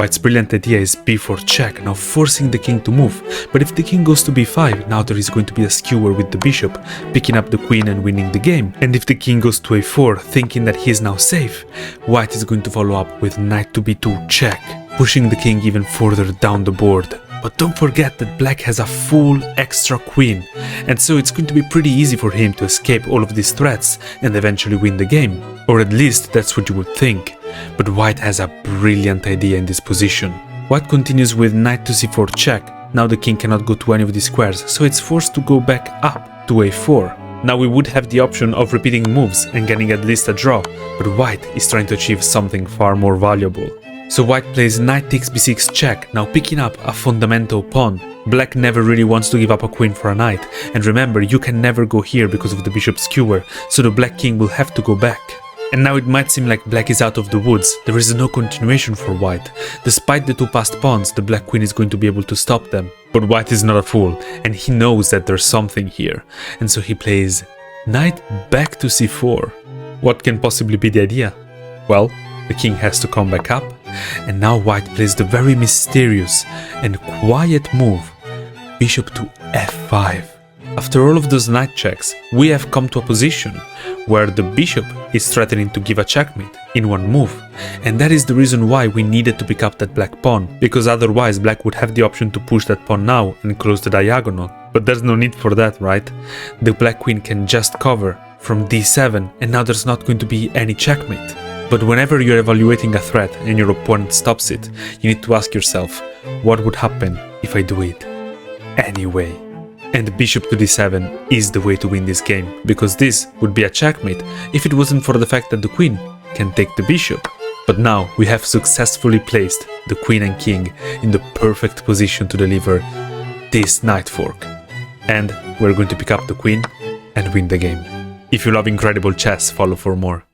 White's brilliant idea is b4 check, now forcing the king to move, but if the king goes to b5, now there is going to be a skewer with the bishop, picking up the queen and winning the game. And if the king goes to a4, thinking that he is now safe, White is going to follow up with knight to b2 check, pushing the king even further down the board. But don't forget that black has a full extra queen, and so it's going to be pretty easy for him to escape all of these threats and eventually win the game. Or at least that's what you would think. But White has a brilliant idea in this position. White continues with knight to c4 check. Now the king cannot go to any of these squares, so it's forced to go back up to a4. Now we would have the option of repeating moves and getting at least a draw, but White is trying to achieve something far more valuable. So White plays knight takes b6 check, now picking up a fundamental pawn. Black never really wants to give up a queen for a knight, and remember, you can never go here because of the bishop skewer, so the black king will have to go back. And now it might seem like black is out of the woods, there is no continuation for White. Despite the two passed pawns, the black queen is going to be able to stop them. But White is not a fool, and he knows that there's something here, and so he plays knight back to c4. What can possibly be the idea? Well, the king has to come back up, and now White plays the very mysterious and quiet move, bishop to f5. After all of those knight checks, we have come to a position where the bishop is threatening to give a checkmate in one move, and that is the reason why we needed to pick up that black pawn, because otherwise black would have the option to push that pawn now and close the diagonal. But there's no need for that, right? The black queen can just cover from d7, and now there's not going to be any checkmate. But whenever you're evaluating a threat and your opponent stops it, you need to ask yourself, what would happen if I do it anyway? And bishop to d7 is the way to win this game, because this would be a checkmate if it wasn't for the fact that the queen can take the bishop. But now we have successfully placed the queen and king in the perfect position to deliver this knight fork. And we're going to pick up the queen and win the game. If you love incredible chess, follow for more.